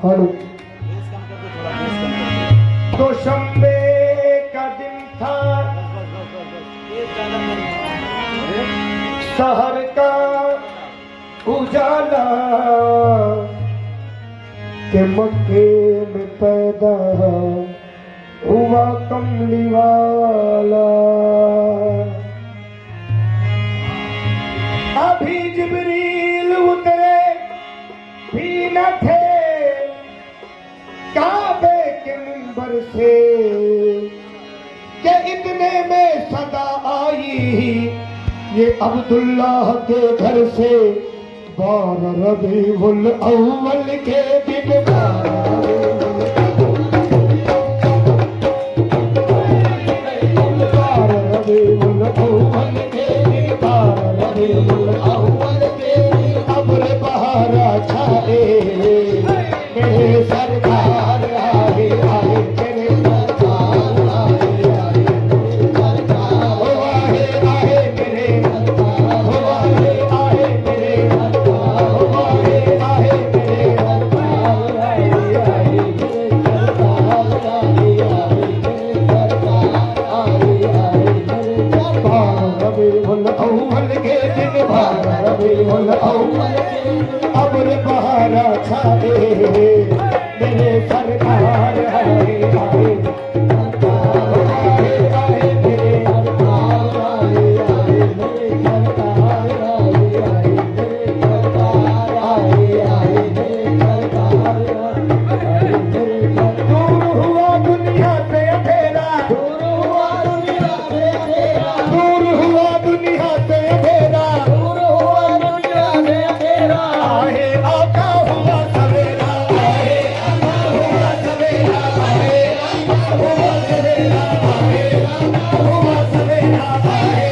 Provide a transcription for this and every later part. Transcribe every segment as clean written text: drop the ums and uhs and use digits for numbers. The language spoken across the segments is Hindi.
हेलो। तो शंबे का दिन था, शहर का उजाला के मक्के में पैदा हुआ कमली वाला। अभी जिब्रील उतरे भी न थे काबे के मिंबर से कि इतने में सदा आई ये अब्दुल्लाह के घर से। 12 रबीउल अव्वल के दिन 12 रबीउल अव्वल के दिन 12 रबीउल अव्वल के दिन अब्र बहारा छाए मेरे सरकार आए आए मेरे सरकार आए आए सरकार आए आए मेरे सरकार आए आए मेरे सरकार आए आए मेरे सरकार आए आए मेरे सरकार आए आए मेरे सरकार आए आए मेरे सरकार। रबीउल अव्वल के दिन 12 रबीउल अव्वल के अब्र बहारा छाए मेरे सरकार आए आए सरकार आए आए मेरे सरकार आए आए मेरे सरकार आए आए मेरे सरकार आए आए मेरे सरकार आए मेरे। दूर हुआ दुनिया से अंधेरा, दूर हुआ दुनिया से अंधेरा, दूर हुआ दुनिया से अंधेरा, दूर हुआ दुनिया से अंधेरा। आए आका हुआ सवेरा, आए आका हुआ सवेरा, आए आका हुआ सवेरा, आए आका हुआ सवेरा, आए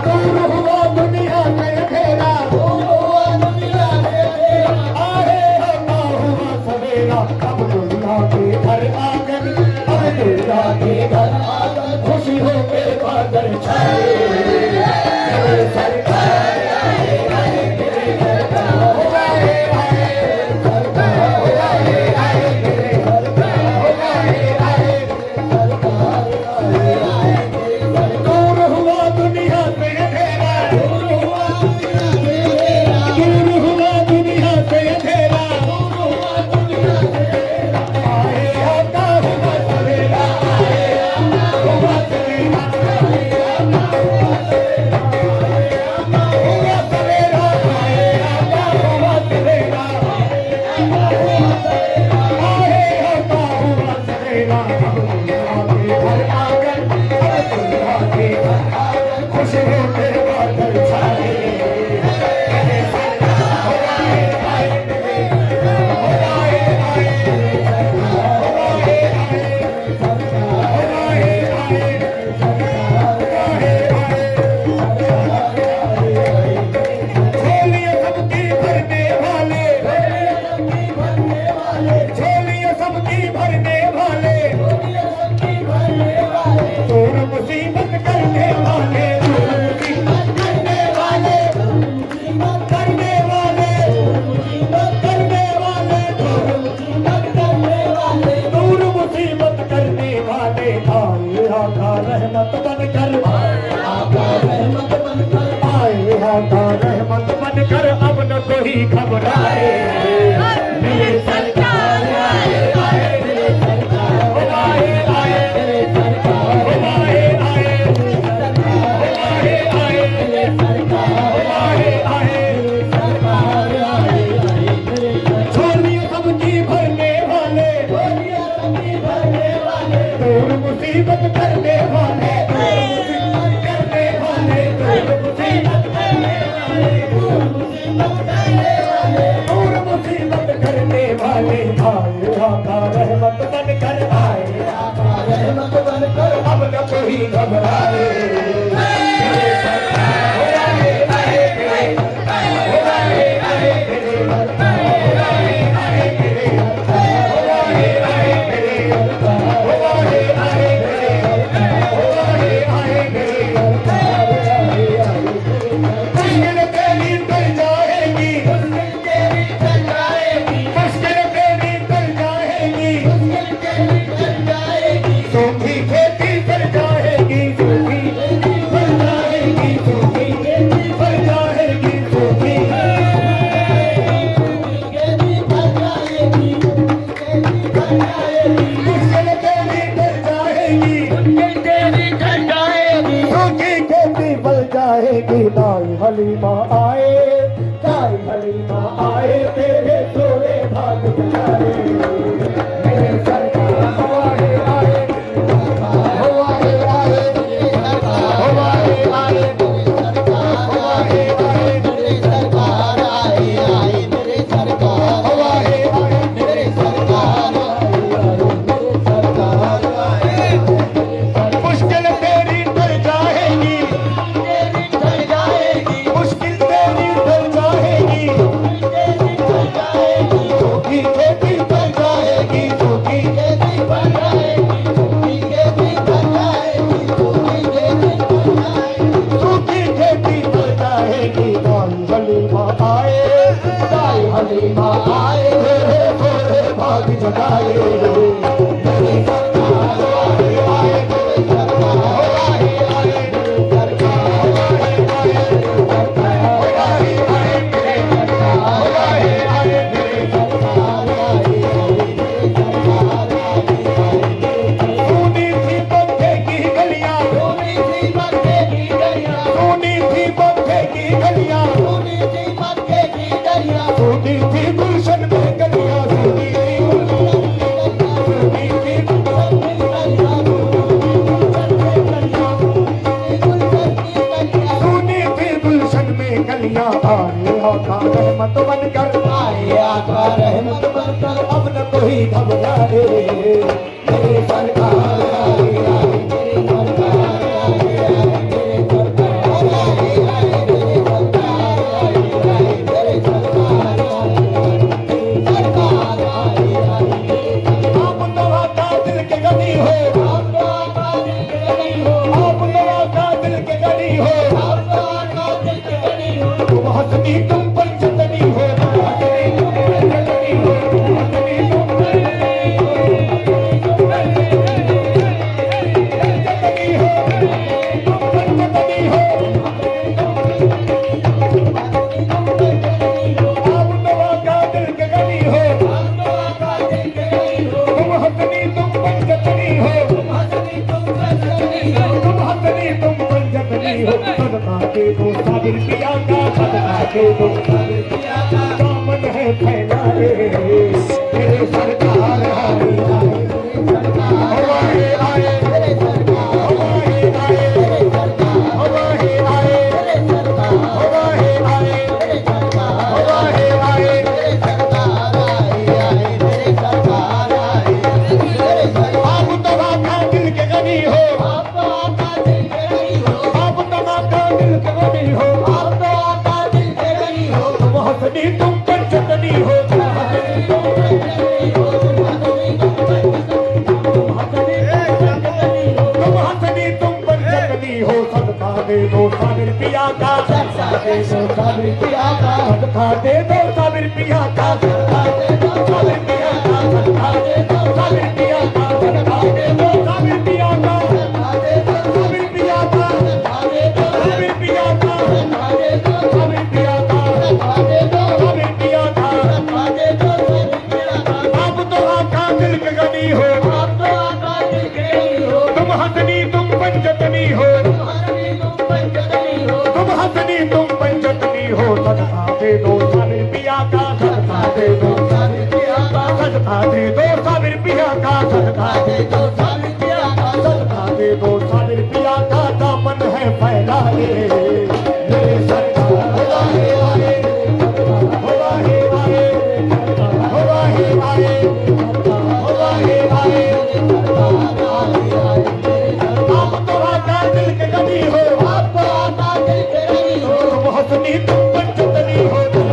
दूर हुआ दुनिया से अंधेरा, दूर हुआ दुनिया से अंधेरा। आए आका हुआ सवेरा, अब्दुल्लाह के घर आकर, अब्दुल्लाह के घर आकर खुशी हो के बादल छाए मेरे सरकार आए आए मेरे सरकार आए आए सरकार आए आए मेरे सरकार आए आए सरकार आए आए मेरे सरकार। दूर हुआ दुनिया से अंधेरा, दूर हुआ दुनिया से अंधेरा, दूर हुआ दुनिया से अंधेरा, दूर हुआ दुनिया से अंधेरा। आए आका हुआ सवेरा, आए आका हुआ सवेरा, आए आका हुआ सवेरा, आए आका हुआ सवेरा, आए आका हुआ सवेरा, आए आका हुआ सवेरा। अब्दुल्लाह के घर आकर, अब्दुल्लाह के घर आकर खुश होकर बादल छाए मेरे सरकार आए आए मेरे सरकार आए आए मेरे सरकार आए आए सरकार आए आए मेरे सरकार आए आए सरकार आए आए। झोलियां सबकी भरने वाले, झोलियां सबकी भरने वाले, दूर मुसीबत करने वाले, दूर मुसीबत करने वाले, मुसीबत करने वाले, मुसीबत करने वाले, दूर मुसीबत करने वाले, दूर मुसीबत करने वाले। आए आका रहमत बनकर, आए आका रहमत बनकर, आए आका रहमत बनकर अब न कोई घबराए मेरे सरकार आए आए मेरे सरकार आए आए मेरे सरकार आए आए मेरे सरकार आए आए मेरे सरकार आए आए मेरे सरकार आए आए मेरे सरकार। झोलियां सबकी भरने वाले, झोलियां सबकी भरने वाले, दूर मुसीबत करने वाले, दूर मुसीबत करने वाले, दूर मुसीबत करने वाले, दूर मुसीबत करने वाले, दूर आए तेरे सोरे भाग जगाए मेरे सरकार हो आए आए हो आए आए हो आए आए हो आए आए मेरे सरकार आए आए मेरे सरकार हो आए आए मेरे सरकार मुश्किल तेरी टल जाएगी तेरी टल जाएगी मुश्किल तेरी टल जाएगी तेरी टल जाएगी सूखी खेती टल जाएगी सूखी खेती बन जाएगी सूखी खेती बन जाएगी सूखी खेती बन जाएगी सूखी खेती टल जाएगी दाई हलीमा आए तेरे सोरे भाग जगाए मेरी सरकार आए आए मेरे सरकार आए आए मेरे सरकार आए आए मेरे सरकार आए आए मेरे सरकार आए आए मेरे सरकार आए सोनी थी बंधे की गलियां सोनी सी मक्के की दरिया सोनी थी बंधे की गलियां सोनी सी मक्के की दरिया सोनी थी गुलशन में गलियां सोनी थी सोनी थी गुलशन में गलियां आए आका रहमत बनकर आए आका रहमत बनकर अब न कोई घबराए मेरे सरकार आए आए मेरे सरकार आए आए मेरे सरकार आए आए मेरे सरकार आए आए मेरे सरकार आए आप नवा का दिल के गनी हो आप तो आका दिल के गनी हो आप नवा का दिल के गनी हो आप तो आका दिल के गनी हो तुम हंसनी तुम पंचतनी हो हंसनी तुम पंचतनी हो हंसनी तुम पंचतनी हो तुम पंचतनी हो आप नवा का दिल के गनी हो आप तो आका दिल के गनी हो तुम हंसनी तुम पंचतनी हो हंसनी तुम पंचतनी हो तुम हंसनी तुम पंचतनी हो सदका के दो साबिर पिया का सदका के दो दामन है फैलाए तेरे सरकार आए आए आए मेरे सरकार आए आए मेरे सरकार आए आए मेरे सरकार आए आए मेरे सरकार आए आए मेरे सरकार आए आए मेरे सरकार आए मेरे सरकार आप तवा का दिल के गनी हो आप तो आका दिल के गनी हो आप तवा का दिल के गनी हो आप तो आका दिल के गनी हो तुम हंसनी तुम पंचतनी हो तुम हंसनी तुम पंचतनी हो हंसनी तुम पंचतनी तुम हंसनी तुम हंसनी तुम पंचतनी हो सदका दे दो साबिर पिया का सरसा दे दो साबिर पिया का सदका दे दो साबिर पिया का सरसा दे दो साबिर पिया का सदका दे दो साबिर पिया का सदका दे दो साबिर पिया का सरसा दे दो साबिर पिया का सरसा दे दो साबिर पिया का सरसा दे दो साबिर पिया का सरसा दे दो साबिर पिया का सरसा दे दो साबिर पिया का आप तो आका दिल के गनी हो आप तो आका दिल के गनी हो तुम हंसनी तुम पंचतनी हो हंसनी तुम पंचतनी हो तुम हंसनी तुम पंचतनी हो सदका दे दो साबिर पिया का सदका दे दो साबिर पिया का सदका दे दो साबिर पिया का सदका दे दो साबिर पिया का सदका दे दो साबिर पिया का दामन है फैलाए मेरे सरकार आए आए आए आए आए आए आए आए आप तो आका दिल के गनी हो आप तो आका दिल के गनी हो तुम हंसनी तुम पंचतनी हो तुम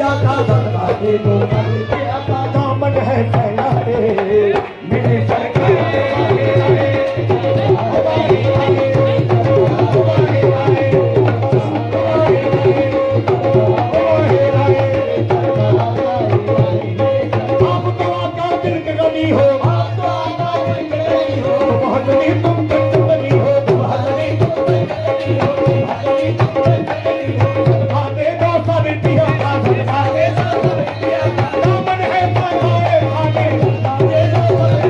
पिया का सदका दे दो फल पिया का दामन है फैलाए मेरे सरकार आए आए आप तो आका दिल के गनी हो बहुत नहीं तुम पंचतनी हो बहुत नहीं तुम पंचतनी हो खाते दो सब पिया का सदका दे दो सब पिया का दामन है फैलाए खाते खाते दो सब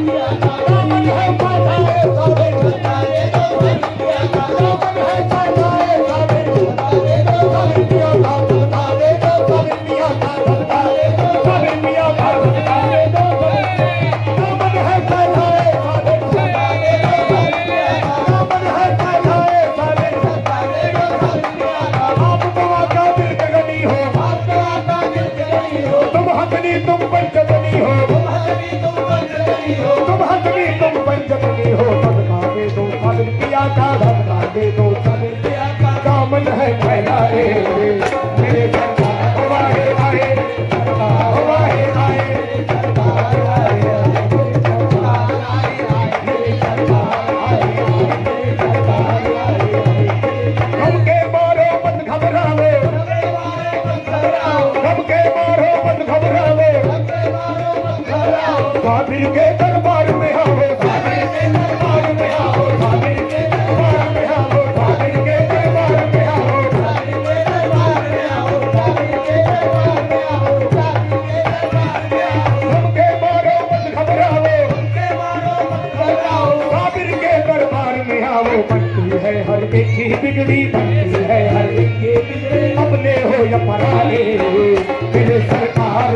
पिया का दामन है फैलाए खाते खाते दो सब पिया का दामन है फैलाए खाते खाते दो सब पिया का दामन है फैलाए खाते खाते दो सब पिया का सदका दे दो सब पिया का सदका दे दो सब पिया का सदका दे दो दामन है फैलाए खाते खाते दो सब पिया का दामन है फैलाए खाते खाते दो सब पिया का आप तो आका दिल के गनी हो आप तो आका दिल के गनी हो तुम हथनी तुम पंचतनी हो तुम हथनी तुम पंचतनी हो तुम हथनी तुम पंचतनी हो सदका दे दो सब पिया का सदका दे दो सब पिया का दामन है फैलाए मेरे सरकार हवाए आए सरकार हवाए आए सरकार आए सरकार आए मेरे सरकार आए मेरे सरकार आए हम के मारो मत घबराओ हम के मारो मत घबराओ काबिल के दरबार में आओ काबिल के दरबार में आओ काबिल के दरबार में आओ काबिल के दरबार में आओ काबिल के दरबार में आओ काबिल के दरबार में आओ काबिल के दरबार में आओ हम के मारो मत घबराओ हम के मारो मत घबराओ काबिल के दरबार में आओ बनती है हर एक की बिगड़ी बनती है हर एक की बिगड़ी अपने हो या पराए मेरे सरकार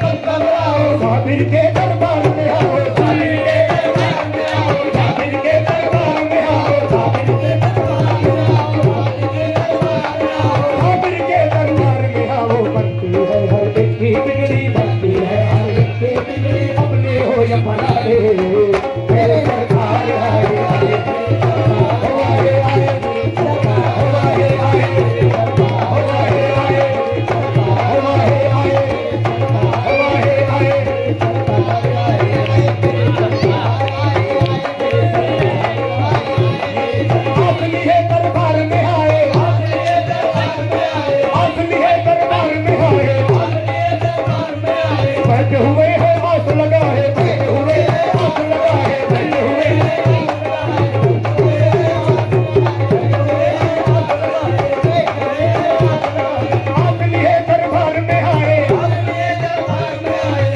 काबिल के दरबार में आओ काबिल के दरबार में आओ काबिल के दरबार में आओ काबिल के दरबार में आओ काबिल के दरबार में आओ बनती है हर एक की बिगड़ी बनती है हर एक की बिगड़ी अपने हो या पराए मेरे सरकार आए आए हवाए आए हवाए आए हवाए आए हवाए आए हवाए आए असली है दरबार में आए असली है दरबार में आए बैठे हुए हैं आस लगा है बैठे हुए हैं आस लगा है बैठे हुए असली है दरबार में आए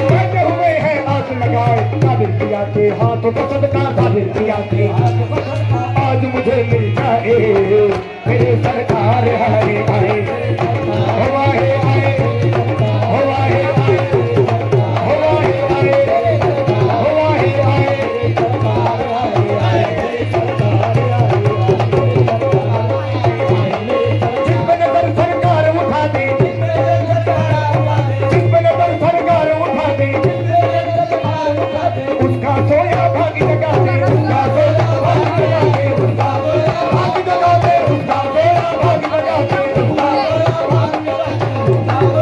बैठे हुए हैं आस लगाए काबिल पिया के हाथों का सदका काबिल पिया के हाथों का सदका आज मुझे मिल जाए मेरे सरकार आए आए हवाए आए हवाए आए हवाए आए हवाए आए जिस पे नजर सरकार उठा दी जिस पे नजर सरकार उठा दी उसका सोया भागी जगा दे उसका सोया भागी जगा दे उसका सोया भागी जगा दे उसका सोया भागी जगा दे उसका सोया भागी जगा दे उसका सोया भागी जगा दे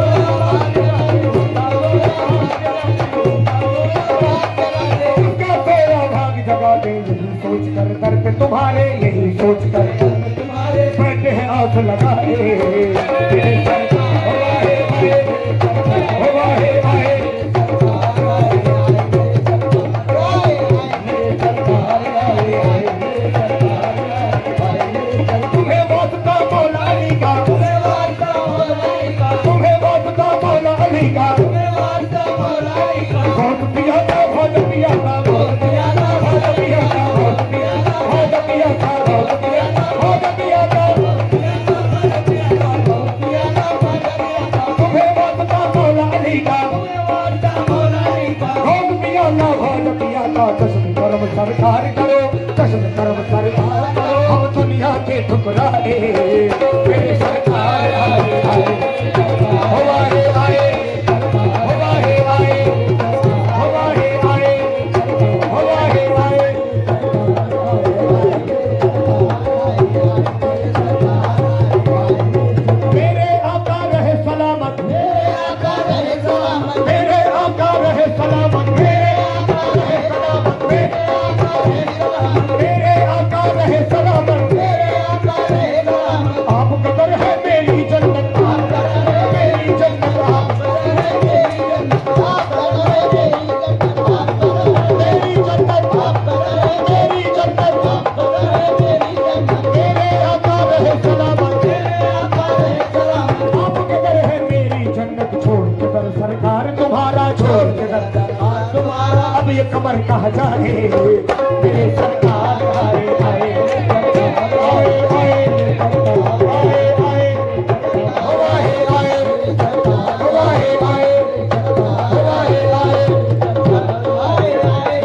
उसका सोया भागी जगा दे यही सोच कर दर पे तुम्हारे यही सोच कर तुम्हारे बैठे हैं आस लगाए मेरे सरकार हवाए आए तुम्हें वास्ता मौला अली का तुम्हें वास्ता मौला अली का बहुत पिया था बहुत पिया था बहुत पिया था बहुत पिया था बहुत पिया था बहुत पिया था बहुत पिया था बहुत पिया था तुम्हें वास्ता मौला अली का करो, चश्म करम सरकार करो, हम दुनिया के ठुकराए मेरे सरकार आए आए हो आए आए हो आए आए हो आए आए हो आए आए मेरे आका रहे सलामत मेरे आका रहे सलामत मेरे आका रहे सलामत मेरे आका रहे सलामत मेरे आका रहे सलामत मेरे आका रहे सलामत आप कदर है मेरी जन्नत आप कदर है मेरी जन्नत आप कदर है मेरी जन्नत आप कदर है मेरी जन्नत आप कदर है मेरी जन्नत आप कदर है मेरी जन्नत मेरे आका रहे सलामत मेरे आका रहे सलामत आप कदर है मेरी जन्नत छोड़ के दर सरकार तुम्हारा छोड़ के दर सरकार तुम्हारा अब ये कमर कहाँ जाए मेरे सरकार आए आए आए आए आए आए हो आए आए हो आए आए हो आए आए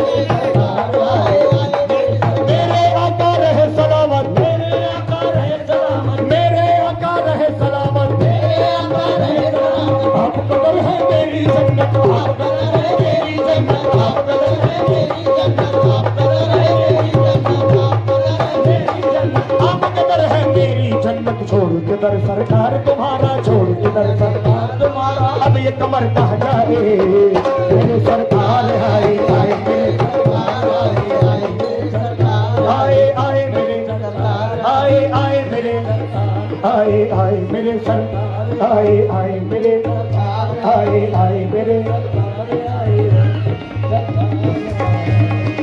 मेरे आका रहे सलामत मेरे आका रहे सलामत मेरे आका रहे सलामत मेरे आका रहे सलामत आप कदर है मेरी जन्नत आप कदर है मेरी जन्नत आप कदर है मेरी जन्नत आप कदर है मेरी जन्नत आप कदर है मेरी जन्नत आप कदर है मेरी जन्नत छोड़ के दर सरकार तुम्हारा छोड़ के दर सरकार तुम्हारा अब ये कमर कहाँ जाए मेरे सरकार आए आए मेरे सरकार आए आए मेरे सरकार आए आए मेरे सरकार आए आए मेरे आए आए मेरे सरकार आए आए मेरे आए आए मेरे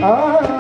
आए